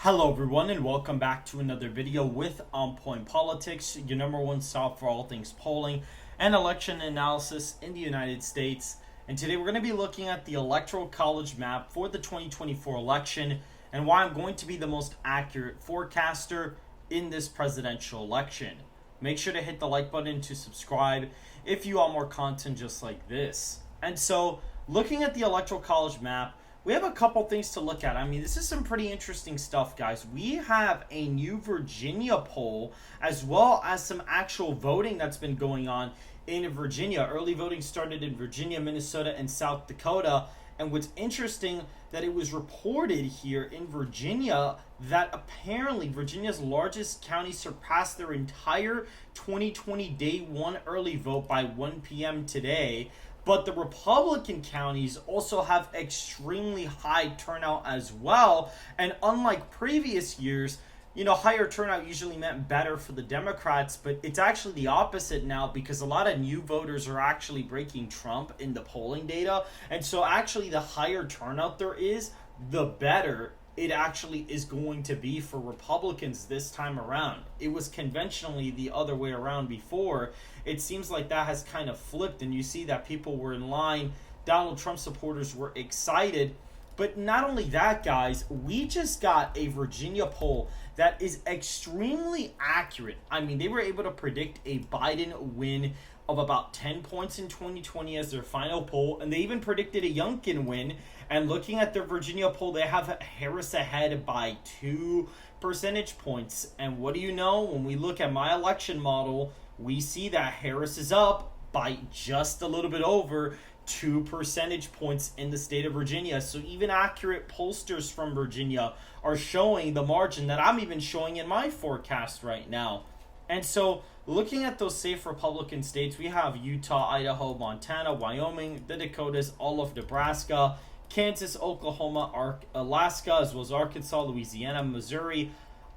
Hello everyone and welcome back to another video with On Point Politics, your number one stop for all things polling and election analysis in the United States. And today we're going to be looking at the Electoral College Map for the 2024 election and why I'm going to be the most accurate forecaster in this presidential election. Make sure to hit the like button to subscribe if you want more content just like this. And so, looking at the Electoral College Map, we have a couple things to look at. I mean, this is some pretty interesting stuff, guys. We have a new Virginia poll, as well as some actual voting that's been going on in Virginia. Early voting started in Virginia, Minnesota, and South Dakota. And what's interesting, that it was reported here in Virginia that apparently Virginia's largest county surpassed their entire 2020 day one early vote by 1 p.m. today. But the Republican counties also have extremely high turnout as well. And unlike previous years, higher turnout usually meant better for the Democrats, but it's actually the opposite now because a lot of new voters are actually breaking Trump in the polling data. And so actually the higher turnout there is, the better it actually is going to be for Republicans this time around. It was conventionally the other way around before. It seems like that has kind of flipped, and you see that people were in line. Donald Trump supporters were excited. But not only that, guys, we just got a Virginia poll that is extremely accurate. I mean, they were able to predict a Biden win of about 10 points in 2020 as their final poll, and they even predicted a Youngkin win. And looking at their Virginia poll, they have Harris ahead by 2 percentage points. And what do you know? When we look at my election model, we see that Harris is up by just a little bit over 2 percentage points in the state of Virginia. So even accurate pollsters from Virginia are showing the margin that I'm even showing in my forecast right now. And so looking at those safe Republican states, we have Utah, Idaho, Montana, Wyoming, the Dakotas, all of Nebraska, Kansas, Oklahoma, Alaska, as well as Arkansas, Louisiana, Missouri.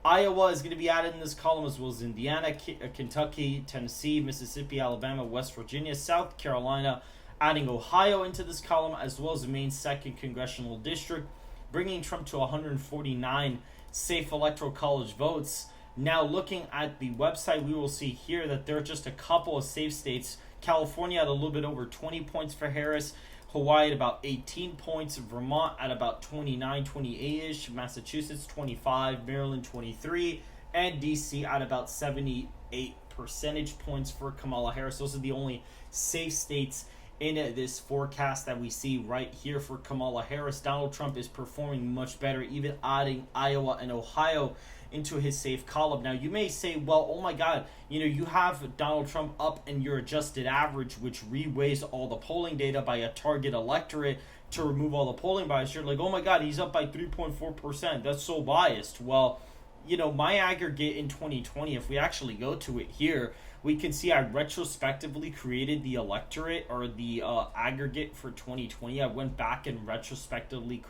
Iowa is going to be added in this column, as well as Indiana, Kentucky, Tennessee, Mississippi, Alabama, West Virginia, South Carolina, adding Ohio into this column, as well as Maine's 2nd Congressional District, bringing Trump to 149 safe Electoral College votes. Now, looking at the website, we will see here that there are just a couple of safe states. California at a little bit over 20 points for Harris, Hawaii at about 18 points, Vermont at about 29, 28-ish, Massachusetts 25, Maryland 23, and DC at about 78 percentage points for Kamala Harris. Those are the only safe states in this forecast that we see right here for Kamala Harris. Donald Trump is performing much better, even adding Iowa and Ohio into his safe column. Now, you may say, well, oh my God, you have Donald Trump up in your adjusted average, which reweighs all the polling data by a target electorate to remove all the polling bias. You're like, oh my God, he's up by 3.4%. That's so biased. Well, my aggregate in 2020, if we actually go to it here, we can see I retrospectively created the electorate or the aggregate for 2020. I went back and retrospectively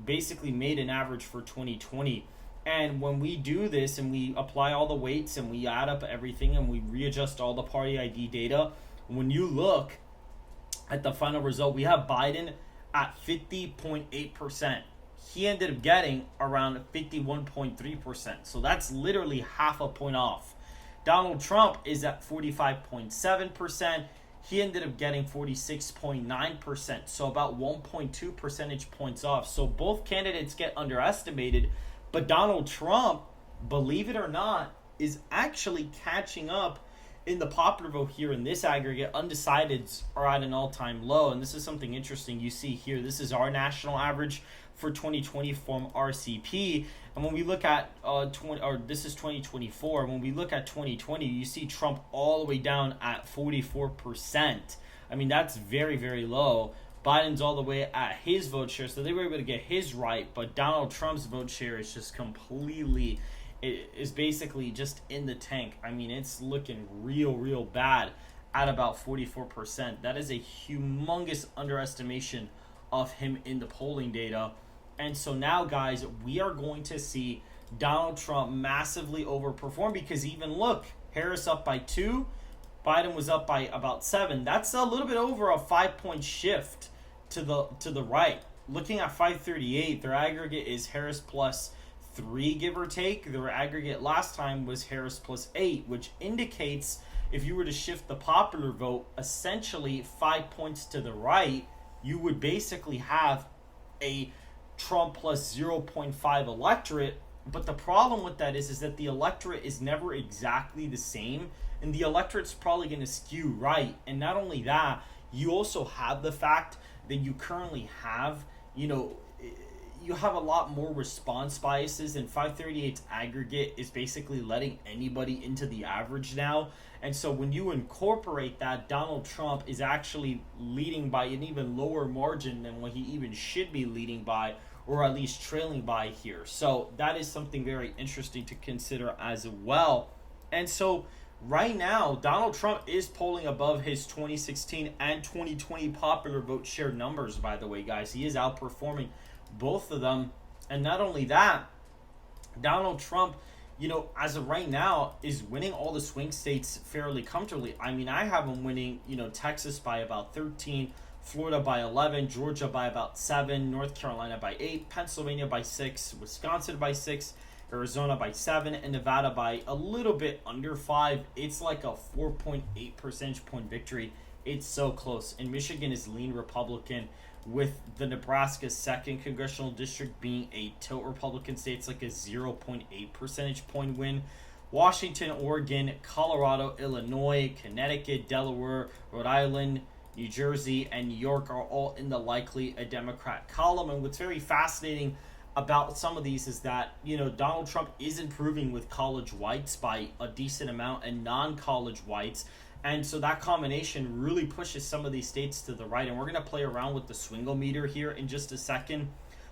basically made an average for 2020. And when we do this and we apply all the weights and we add up everything and we readjust all the party ID data, when you look at the final result, we have Biden at 50.8%. He ended up getting around 51.3%. So that's literally half a point off. Donald Trump is at 45.7%. He ended up getting 46.9%. So about 1.2 percentage points off. So both candidates get underestimated. But Donald Trump, believe it or not, is actually catching up in the popular vote here in this aggregate. Undecideds are at an all-time low, and this is something interesting you see here. This is our national average for 2020 from RCP, and when we look at this is 2024. When we look at 2020, you see Trump all the way down at 44%. I mean, that's very, very low. Biden's all the way at his vote share, so they were able to get his right, but Donald Trump's vote share is just completely, it is basically just in the tank. I mean, it's looking real bad at about 44%. That is a humongous underestimation of him in the polling data. And so now, guys, we are going to see Donald Trump massively overperform because even look, Harris up by 2, Biden was up by about 7. That's a little bit over a 5-point shift to the right. looking at 538, their aggregate is Harris plus 3, give or take. Their aggregate last time was Harris plus 8, which indicates if you were to shift the popular vote essentially 5 points to the right, you would basically have a Trump plus 0.5 electorate. But the problem with that is that the electorate is never exactly the same, and the electorate's probably going to skew right. And not only that, you also have the fact that you currently have, you have a lot more response biases, and 538's aggregate is basically letting anybody into the average now. And so when you incorporate that, Donald Trump is actually leading by an even lower margin than what he even should be leading by, or at least trailing by here. So that is something very interesting to consider as well. And so right now, Donald Trump is polling above his 2016 and 2020 popular vote share numbers, by the way, guys. He is outperforming both of them. And not only that, Donald Trump, as of right now, is winning all the swing states fairly comfortably. I mean, I have him winning, Texas by about 13, Florida by 11, Georgia by about 7, North Carolina by 8, Pennsylvania by 6, Wisconsin by 6, Arizona by 7, and Nevada by a little bit under 5. It's like a 4.8 percentage point victory. It's so close. And Michigan is lean Republican, with the Nebraska 2nd Congressional District being a tilt Republican state. It's like a 0.8 percentage point win. Washington, Oregon, Colorado, Illinois, Connecticut, Delaware, Rhode Island, New Jersey, and New York are all in the likely a Democrat column. And what's very fascinating about some of these is that, Donald Trump is improving with college whites by a decent amount and non-college whites. And so that combination really pushes some of these states to the right. And we're going to play around with the swingometer here in just a second.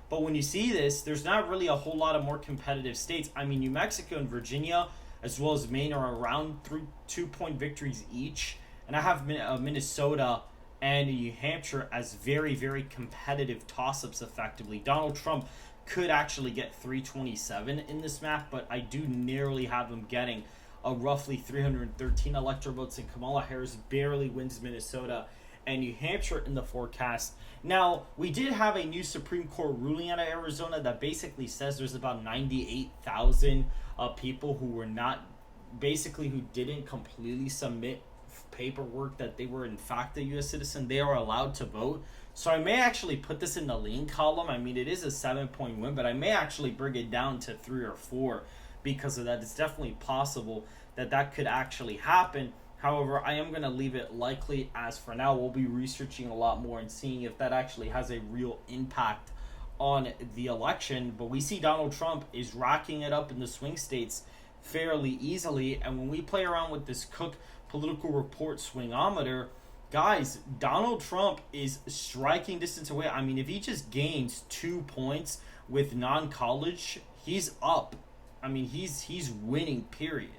But when you see this, there's not really a whole lot of more competitive states. I mean, New Mexico and Virginia, as well as Maine, are around 2-point victories each. And I have Minnesota and New Hampshire as very, very competitive toss-ups effectively. Donald Trump could actually get 327 in this map, but I do narrowly have him getting a roughly 313 electoral votes, and Kamala Harris barely wins Minnesota and New Hampshire in the forecast. Now, we did have a new Supreme Court ruling out of Arizona that basically says there's about 98,000 people who were not, basically who didn't completely submit paperwork that they were in fact a U.S. citizen. They are allowed to vote. So I may actually put this in the lean column. I mean, it is a 7-point win, but I may actually bring it down to 3 or 4 because of that. It's definitely possible that could actually happen. However, I am going to leave it likely as for now. We'll be researching a lot more and seeing if that actually has a real impact on the election. But we see Donald Trump is racking it up in the swing states fairly easily. And when we play around with this Cook Political Report swingometer, guys, Donald Trump is striking distance away. I mean, if he just gains 2 points with non-college, he's up. I mean, he's winning, period.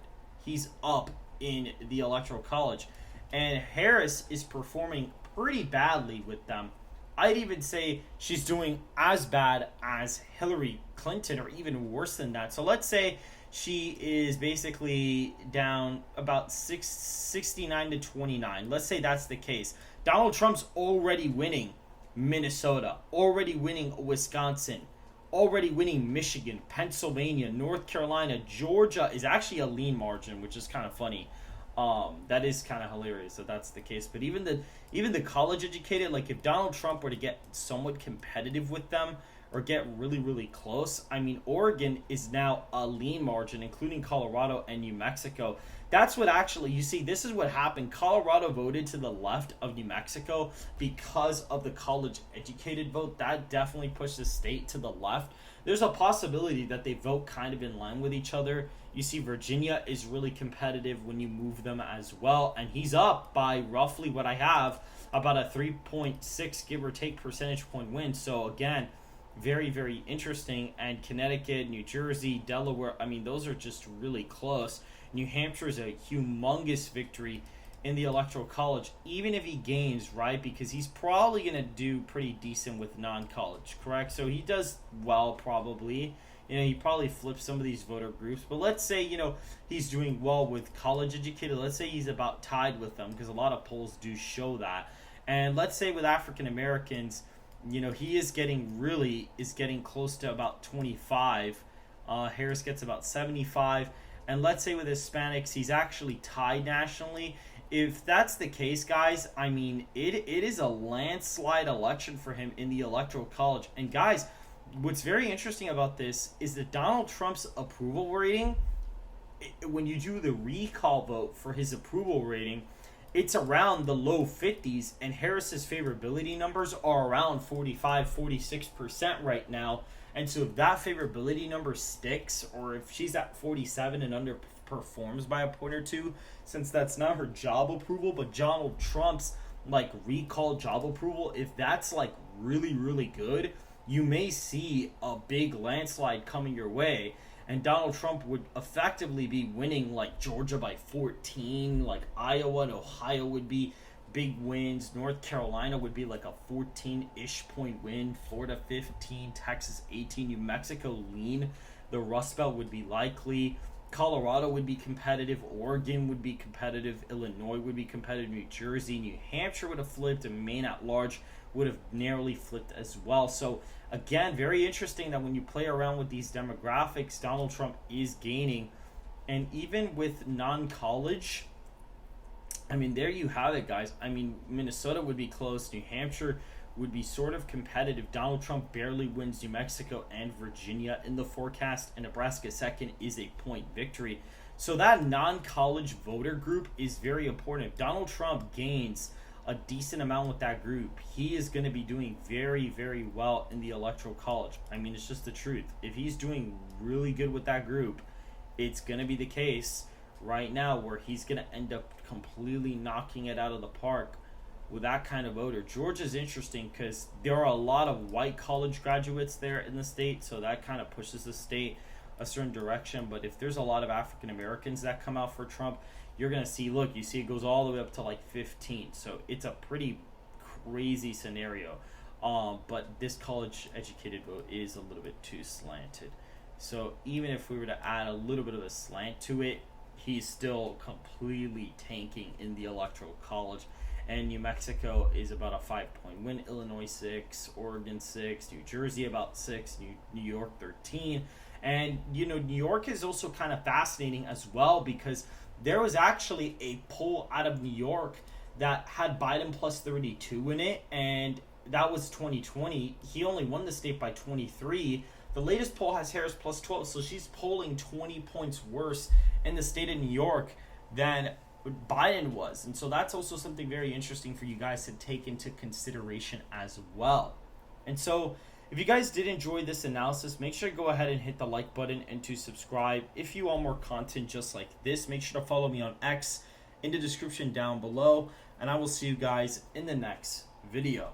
He's up in the Electoral College. And Harris is performing pretty badly with them. I'd even say she's doing as bad as Hillary Clinton, or even worse than that. So let's say she is basically down about 69 to 29. Let's say that's the case. Donald Trump's already winning Minnesota, already winning Wisconsin, already winning Michigan, Pennsylvania, North Carolina. Georgia is actually a lean margin, which is kind of funny. That is kind of hilarious that that's the case. But even the college educated, like if Donald Trump were to get somewhat competitive with them or get really, really close, I mean, Oregon is now a lean margin, including Colorado and New Mexico. That's what actually, you see, this is what happened. Colorado voted to the left of New Mexico because of the college educated vote. That definitely pushed the state to the left. There's a possibility that they vote kind of in line with each other. You see, Virginia is really competitive when you move them as well. And he's up by roughly what I have, about a 3.6 give or take percentage point win. So again, very, very interesting. And Connecticut, New Jersey, Delaware, I mean, those are just really close. New Hampshire is a humongous victory in the Electoral College, even if he gains, right? Because he's probably going to do pretty decent with non-college, correct? So he does well, probably. He probably flips some of these voter groups. But let's say, he's doing well with college educated. Let's say he's about tied with them, because a lot of polls do show that. And let's say with African Americans, he is getting close to about 25. Harris gets about 75. And let's say with Hispanics, he's actually tied nationally. If that's the case, guys, I mean, it is a landslide election for him in the Electoral College. And guys, what's very interesting about this is that Donald Trump's approval rating, when you do the recall vote for his approval rating, it's around the low 50s, and Harris's favorability numbers are around 45-46% right now. And so if that favorability number sticks, or if she's at 47 and underperforms by a point or two, since that's not her job approval, but Donald Trump's recall job approval, if that's really, really good, you may see a big landslide coming your way. And Donald Trump would effectively be winning Georgia by 14, Iowa and Ohio would be big wins. North Carolina would be a 14-ish point win. Florida 15, Texas 18, New Mexico lean. The Rust Belt would be likely. Colorado would be competitive. Oregon would be competitive. Illinois would be competitive. New Jersey, New Hampshire would have flipped, and Maine at large would have narrowly flipped as well. So again, very interesting that when you play around with these demographics, Donald Trump is gaining. And even with non-college, I mean, there you have it, guys. I mean, Minnesota would be close. New Hampshire would be sort of competitive. Donald Trump barely wins New Mexico and Virginia in the forecast, and Nebraska second is a point victory. So that non-college voter group is very important. If Donald Trump gains a decent amount with that group, he is going to be doing very, very well in the Electoral College. I mean, it's just the truth. If he's doing really good with that group, it's going to be the case right now where he's going to end up completely knocking it out of the park with that kind of voter. Georgia's interesting because there are a lot of white college graduates there in the state, so that kind of pushes the state a certain direction. But if there's a lot of African Americans that come out for Trump, you're going to see, you see it goes all the way up to 15. So it's a pretty crazy scenario. But this college educated vote is a little bit too slanted. So even if we were to add a little bit of a slant to it, he's still completely tanking in the Electoral College. And New Mexico is about a 5-point win. Illinois 6, Oregon 6, New Jersey about 6, New York 13. And, New York is also kind of fascinating as well because there was actually a poll out of New York that had Biden plus 32 in it, and that was 2020. He only won the state by 23. The latest poll has Harris plus 12, so she's polling 20 points worse in the state of New York than Biden was. And so that's also something very interesting for you guys to take into consideration as well. And so if you guys did enjoy this analysis, make sure to go ahead and hit the like button and to subscribe. If you want more content just like this, make sure to follow me on X in the description down below. And I will see you guys in the next video.